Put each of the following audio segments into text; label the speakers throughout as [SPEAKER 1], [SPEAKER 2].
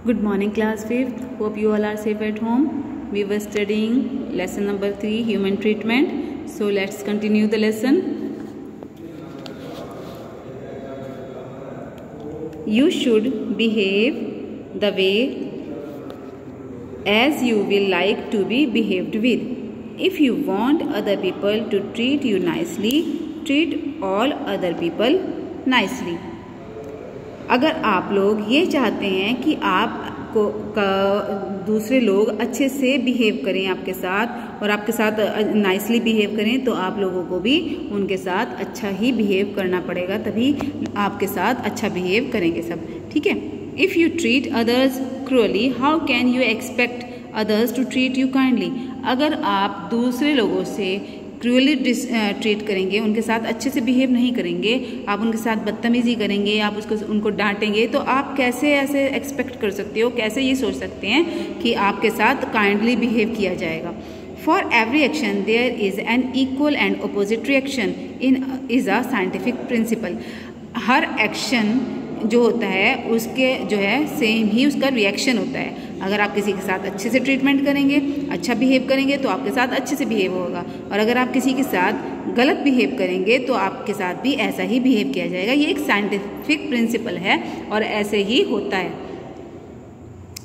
[SPEAKER 1] Good morning, class 5th. Hope you all are safe at home. We were studying lesson number 3, human treatment. So let's continue the lesson. You should behave the way as you will like to be behaved with. If you want other people to treat you nicely, treat all other people nicely. अगर आप लोग ये चाहते हैं कि आपको दूसरे लोग अच्छे से बिहेव करें आपके साथ और आपके साथ नाइसली बिहेव करें, तो आप लोगों को भी उनके साथ अच्छा ही बिहेव करना पड़ेगा, तभी आपके साथ अच्छा बिहेव करेंगे सब। ठीक है। If you treat others cruelly, how can you expect others to treat you kindly. अगर आप दूसरे लोगों से क्रूअली ट्रीट करेंगे, उनके साथ अच्छे से बिहेव नहीं करेंगे, आप उनके साथ बदतमीजी करेंगे, आप उनको डांटेंगे, तो आप कैसे ऐसे एक्सपेक्ट कर सकते हो, कैसे ये सोच सकते हैं कि आपके साथ काइंडली बिहेव किया जाएगा। For every action there is an equal and opposite reaction is a scientific principle. हर एक्शन जो होता है उसके जो है सेम ही उसका रिएक्शन होता है। अगर आप किसी के साथ अच्छे से ट्रीटमेंट करेंगे, अच्छा बिहेव करेंगे, तो आपके साथ अच्छे से बिहेव होगा, और अगर आप किसी के साथ गलत बिहेव करेंगे तो आपके साथ भी ऐसा ही बिहेव किया जाएगा। ये एक साइंटिफिक प्रिंसिपल है और ऐसे ही होता है।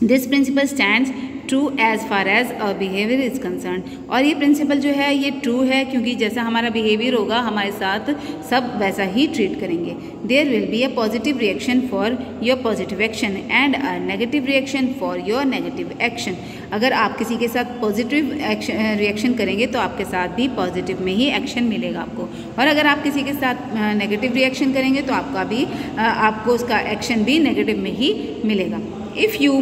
[SPEAKER 1] This principle stands true as far as a behaviour is concern. और ये प्रिंसिपल जो है ये ट्रू है क्योंकि जैसा हमारा बिहेवियर होगा हमारे साथ सब वैसा ही ट्रीट करेंगे। There will be a positive reaction for your positive action and a negative reaction for your negative action. अगर आप किसी के साथ पॉजिटिव रिएक्शन करेंगे तो आपके साथ भी पॉजिटिव में ही एक्शन मिलेगा आपको, और अगर आप किसी के साथ नेगेटिव रिएक्शन करेंगे तो आपको उसका एक्शन भी नेगेटिव में ही मिलेगा। If you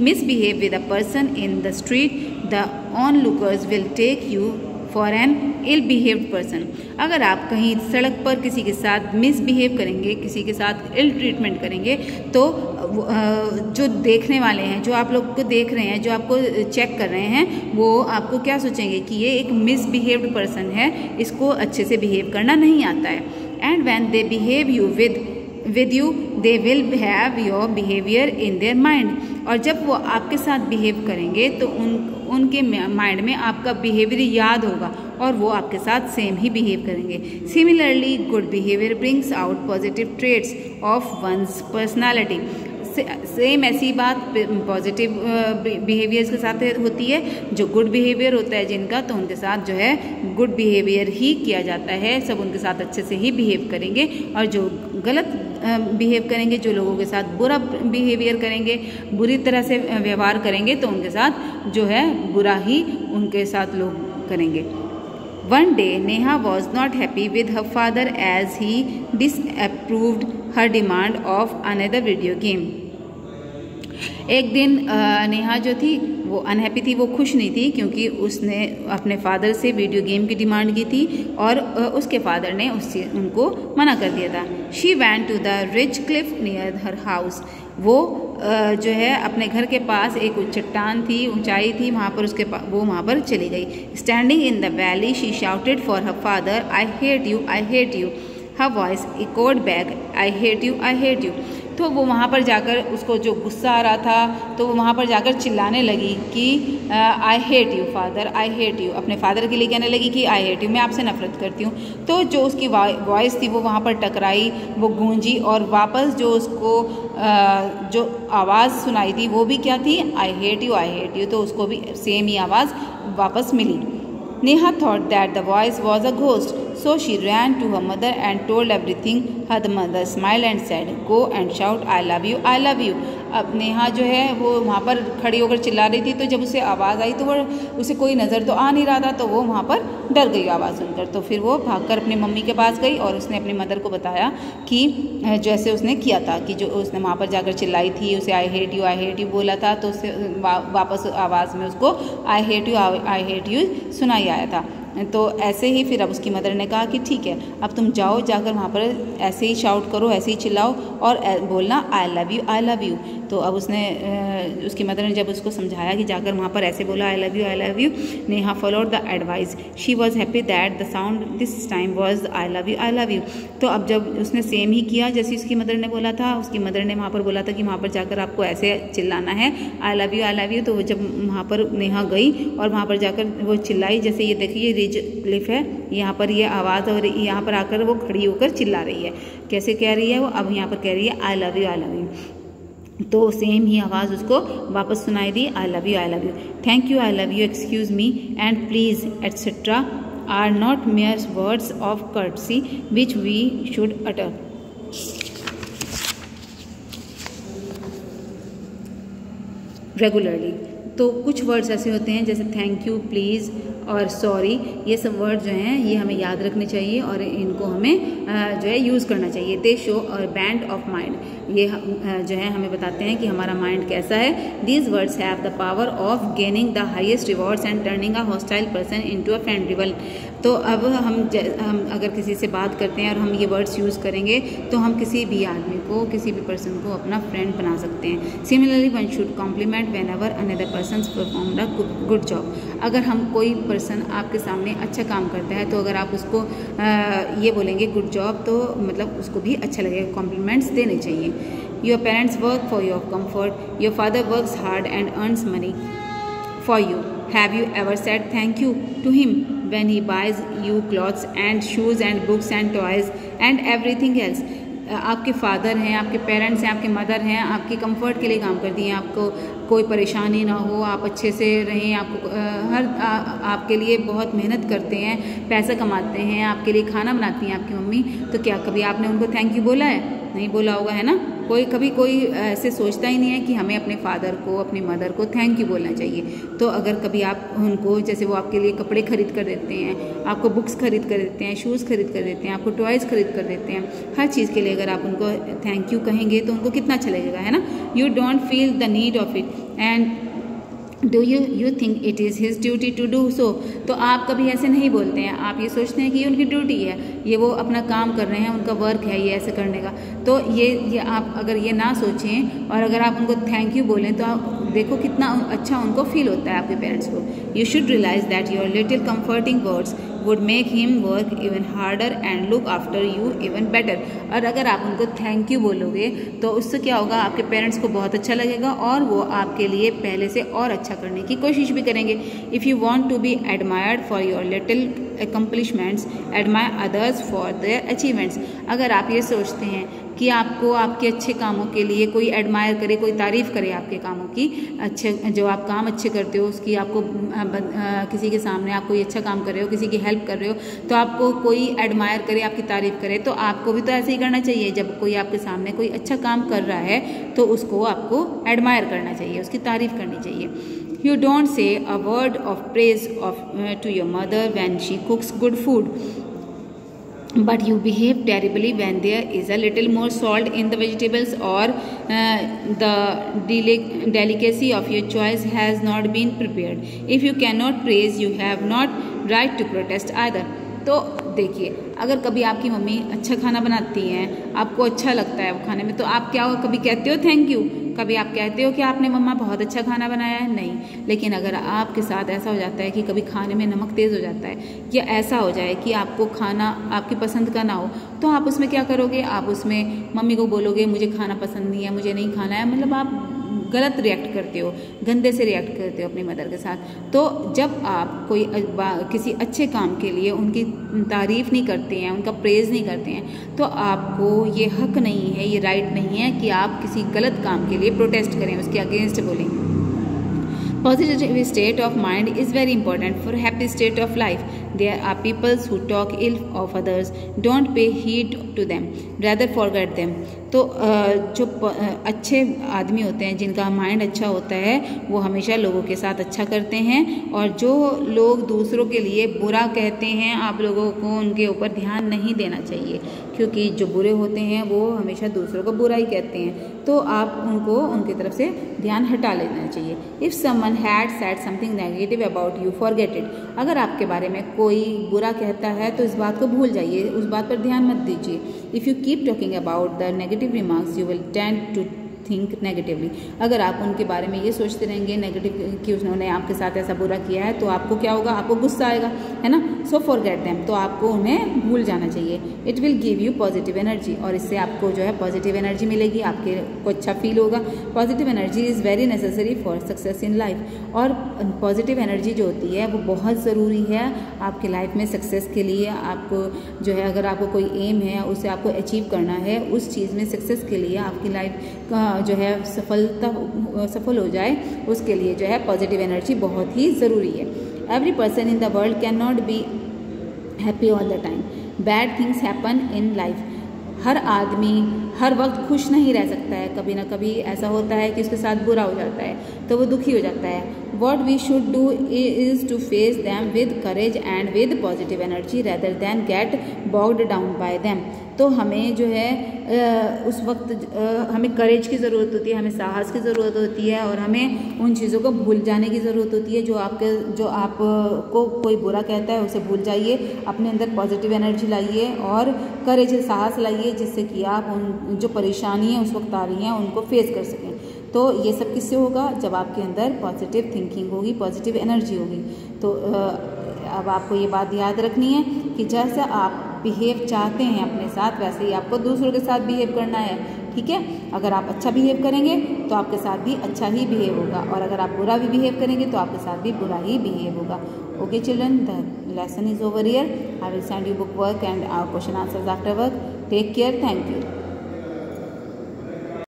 [SPEAKER 1] misbehave with a person in the street, the onlookers will take you for an ill-behaved person. अगर आप कहीं सड़क पर किसी के साथ मिसबिहेव करेंगे, किसी के साथ इल ट्रीटमेंट करेंगे, तो जो देखने वाले हैं, जो आप लोग को देख रहे हैं, जो आपको चेक कर रहे हैं, वो आपको क्या सोचेंगे कि ये एक मिसबिहेव्ड पर्सन है, इसको अच्छे से बिहेव करना नहीं आता है। And when they behave you with you, they will have your behavior in their mind. और जब वो आपके साथ बिहेव करेंगे तो उनके माइंड में आपका बिहेवियर याद होगा और वो आपके साथ सेम ही बिहेव करेंगे। Similarly good behaviour brings out positive traits of one's personality. Same ऐसी बात पॉजिटिव बिहेवियर्स के साथ होती है। जो गुड बिहेवियर होता है जिनका, तो उनके साथ जो है गुड बिहेवियर ही किया जाता है, सब उनके साथ अच्छे से ही बिहेव करेंगे, और जो गलत बिहेव करेंगे, जो लोगों के साथ बुरा बिहेवियर करेंगे, बुरी तरह से व्यवहार करेंगे, तो उनके साथ जो है बुरा ही उनके साथ लोग करेंगे। One day, Neha was not happy with her father as he disapproved her demand of another video game. एक दिन नेहा जो थी वो अनहैप्पी थी, वो खुश नहीं थी क्योंकि उसने अपने फादर से वीडियो गेम की डिमांड की थी और उसके फादर ने उनको मना कर दिया था। She went to the ridge cliff near her house. वो जो है अपने घर के पास एक चट्टान थी, ऊंचाई थी, वहाँ पर वो वहाँ पर चली गई। Standing in the valley she shouted for her father, I hate you, I hate you. Her voice echoed back, I hate you, I hate you. तो वो वहाँ पर जाकर, उसको जो गुस्सा आ रहा था, तो वो वहाँ पर जाकर चिल्लाने लगी कि I hate you father, I hate you. अपने फादर के लिए कहने लगी कि आई हेट यू, मैं आपसे नफरत करती हूँ। तो जो उसकी वॉइस थी वो वहाँ पर टकराई, वो गूंजी, और वापस जो उसको जो आवाज़ सुनाई थी वो भी क्या थी, I hate you, I hate you. तो उसको भी सेम ही आवाज़ वापस मिली। Neha thought that the voice was a ghost, so she ran to her mother and told everything. Her mother smiled and said, "Go and shout, I love you, I love you." अब नेहा जो है वो वहाँ पर खड़ी होकर चिल्ला रही थी, तो जब उसे आवाज़ आई तो वो उसे कोई नज़र तो आ नहीं रहा था, तो वो वहाँ पर डर गई आवाज़ सुनकर। तो फिर वो भागकर अपनी मम्मी के पास गई और उसने अपनी मदर को बताया कि जैसे उसने किया था, कि जो उसने वहाँ पर जाकर चिल्लाई थी, उसे आई हेट यू बोला था, तो उससे वापस आवाज़ में उसको आई हेट यू सुनाई आया था। तो ऐसे ही फिर अब उसकी मदर ने कहा कि ठीक है, अब तुम जाओ, जाकर वहाँ पर ऐसे ही शाउट करो, ऐसे ही चिल्लाओ और बोलना आई love you, I love you. तो अब उसकी मदर ने जब उसको समझाया कि जाकर वहाँ पर ऐसे बोला आई love you, I love you, Neha followed the advice. She was happy that the sound this time was I love you, I love you. तो अब जब उसने सेम ही किया जैसे उसकी मदर ने बोला था, उसकी मदर ने वहाँ पर बोला था कि वहाँ पर जाकर आपको ऐसे चिल्लाना है I love you, I love you. तो जब वहाँ पर नेहा गई और वहाँ पर जाकर वो चिल्लाई, जैसे ये देखिए रिज क्लिफ है, यहाँ पर ये आवाज़ और यहाँ पर आकर वो खड़ी होकर चिल्ला रही है। कैसे कह रही है वो? अब यहाँ पर कह रही है I love you, I love you. तो सेम ही आवाज़ उसको वापस सुनाई दी, I love you, I love you, thank you, I love you, excuse me and please etcetera are not mere words of courtesy which we should utter. Regularly. तो कुछ words ऐसे होते हैं जैसे थैंक यू, प्लीज़ और sorry, ये सब word जो हैं ये हमें याद रखने चाहिए और इनको हमें जो है यूज़ करना चाहिए। दे शो और बैंड ऑफ माइंड, ये जो है हमें बताते हैं कि हमारा माइंड कैसा है। These words have the power of gaining the highest rewards and turning a hostile person into a friendly one. तो अब हम अगर किसी से बात करते हैं और हम ये वर्ड्स यूज़ करेंगे तो हम किसी भी आदमी को, किसी भी पर्सन को अपना फ्रेंड बना सकते हैं। Similarly one should compliment whenever another person performed a good job. अगर हम कोई पर्सन आपके सामने अच्छा काम करता है तो अगर आप उसको ये बोलेंगे गुड जॉब, तो मतलब उसको भी अच्छा लगेगा, कॉम्प्लीमेंट्स देने चाहिए। Your parents work for your comfort, your father works hard and earns money for you. Have you ever said thank you to him when he buys you clothes and shoes and books and toys and everything else? आपके father हैं, आपके parents हैं, आपके mother हैं, आपकी comfort के लिए काम करती हैं, आपको कोई परेशानी ना हो, आप अच्छे से रहें, आपको आपके लिए बहुत मेहनत करते हैं, पैसा कमाते हैं, आपके लिए खाना बनाती हैं आपकी मम्मी। तो क्या कभी आपने उनको थैंक यू बोला है? नहीं बोला होगा, है ना। कोई ऐसे सोचता ही नहीं है कि हमें अपने फादर को, अपनी मदर को थैंक यू बोलना चाहिए। तो अगर कभी आप उनको, जैसे वो आपके लिए कपड़े खरीद कर देते हैं, आपको बुक्स खरीद कर देते हैं, शूज़ खरीद कर देते हैं, आपको टॉयज़ खरीद कर देते हैं, हर चीज़ के लिए अगर आप उनको थैंक यू कहेंगे तो उनको कितना अच्छा लगेगा, है ना। You don't feel the need of it and do you think it is his duty to do so. तो आप कभी ऐसे नहीं बोलते हैं, आप ये सोचते हैं कि ये उनकी ड्यूटी है, ये वो अपना काम कर रहे हैं, उनका वर्क है ये ऐसे करने का। तो ये आप अगर ये ना सोचें और अगर आप उनको थैंक यू बोलें तो आप देखो कितना अच्छा उनको फील होता है आपके पेरेंट्स को। You should realise that your little comforting words would make him work even harder and look after you even better. और अगर आप उनको थैंक यू बोलोगे तो उससे क्या होगा, आपके पेरेंट्स को बहुत अच्छा लगेगा और वो आपके लिए पहले से और अच्छा करने की कोशिश भी करेंगे। If you want to be admired for your little accomplishments, admire others for their achievements। अगर आप ये सोचते हैं कि आपको आपके अच्छे कामों के लिए कोई एडमायर करे, कोई तारीफ़ करे आपके कामों की, अच्छे जो आप काम अच्छे करते हो उसकी आपको किसी के सामने आप कोई अच्छा काम कर रहे हो, किसी की हेल्प कर रहे हो, तो आपको कोई एडमायर करे, आपकी तारीफ़ करे, तो आपको भी तो ऐसे ही करना चाहिए। जब कोई आपके सामने कोई अच्छा काम कर रहा है तो उसको आपको एडमायर करना चाहिए, उसकी तारीफ़ करनी चाहिए। You don't say a word of praise to your mother when she cooks good food, but you behave terribly when there is a little more salt in the vegetables or the delicacy of your choice has not been prepared. If you cannot praise, you have not right to protest either. तो देखिए, अगर कभी आपकी mummy अच्छा खाना बनाती हैं, आपको अच्छा लगता है वो खाने में, तो आप क्या कभी कहते हो थैंक यू? कभी आप कहते हो कि आपने मम्मा बहुत अच्छा खाना बनाया है? नहीं। लेकिन अगर आपके साथ ऐसा हो जाता है कि कभी खाने में नमक तेज़ हो जाता है या ऐसा हो जाए कि आपको खाना आपकी पसंद का ना हो, तो आप उसमें क्या करोगे? आप उसमें मम्मी को बोलोगे मुझे खाना पसंद नहीं है, मुझे नहीं खाना है, मतलब आप गलत रिएक्ट करते हो, गंदे से रिएक्ट करते हो अपनी मदर के साथ। तो जब आप कोई किसी अच्छे काम के लिए उनकी तारीफ़ नहीं करते हैं, उनका प्रेज़ नहीं करते हैं, तो आपको ये हक नहीं है, ये राइट नहीं है कि आप किसी गलत काम के लिए प्रोटेस्ट करें, उसके अगेंस्ट बोलें। Positive state of mind is very important for happy state of life. There are people who talk ill of others. Don't pay heed to them. Rather forget them. तो जो अच्छे आदमी होते हैं, जिनका माइंड अच्छा होता है, वो हमेशा लोगों के साथ अच्छा करते हैं, और जो लोग दूसरों के लिए बुरा कहते हैं, आप लोगों को उनके ऊपर ध्यान नहीं देना चाहिए, क्योंकि जो बुरे होते हैं वो हमेशा दूसरों को बुरा ही कहते हैं। तो आप उनको उनकी तरफ से ध्यान हटा लेना चाहिए। If someone had said something negative about you, forget it. अगर आपके बारे में कोई बुरा कहता है तो इस बात को भूल जाइए, उस बात पर ध्यान मत दीजिए। If you keep talking about the negative remarks you will tend to think negatively. अगर आप उनके बारे में ये सोचते रहेंगे नेगेटिव कि उन्होंने आपके साथ ऐसा बुरा किया है, तो आपको क्या होगा, आपको गुस्सा आएगा, है ना। सो फॉरगेट देम, तो आपको उन्हें भूल जाना चाहिए। It will give you positive energy, और इससे आपको जो है पॉजिटिव एनर्जी मिलेगी, आपके को अच्छा फील होगा। Positive energy is very necessary for success in life. और पॉजिटिव एनर्जी जो होती है वो बहुत ज़रूरी है आपके लाइफ में सक्सेस के लिए। आपको जो है, अगर आपको कोई एम है उसे आपको अचीव करना है, उस चीज़ में सक्सेस के लिए आपकी लाइफ का जो है सफल हो जाए, उसके लिए जो है पॉजिटिव एनर्जी बहुत ही ज़रूरी है। Every person in the world can not be happy all the time. Bad things happen in life. हर आदमी हर वक्त खुश नहीं रह सकता है, कभी ना कभी ऐसा होता है कि उसके साथ बुरा हो जाता है, तो वो दुखी हो जाता है। What we should do is to face them with courage and with positive energy rather than get bogged down by them. तो हमें जो है उस वक्त हमें करेज की ज़रूरत होती है, हमें साहस की ज़रूरत होती है, और हमें उन चीज़ों को भूल जाने की ज़रूरत होती है। जो आपको कोई बुरा कहता है उसे भूल जाइए, अपने अंदर पॉजिटिव एनर्जी लाइए और करेज, साहस लाइए, जिससे कि आप उन जो परेशानियाँ उस वक्त आ रही हैं उनको फेस कर सकें। तो ये सब किससे होगा, जब आपके अंदर पॉजिटिव थिंकिंग होगी, पॉजिटिव एनर्जी होगी। तो अब आपको ये बात याद रखनी है कि जैसे आप बिहेव चाहते हैं अपने साथ, वैसे ही आपको दूसरों के साथ बिहेव करना है, ठीक है। अगर आप अच्छा बिहेव करेंगे तो आपके साथ भी अच्छा ही बिहेव होगा, और अगर आप बुरा भी बिहेव करेंगे तो आपके साथ भी बुरा ही बिहेव होगा। Okay children, the lesson is over here. I will send you book work and our question answers after work. Take care, thank you.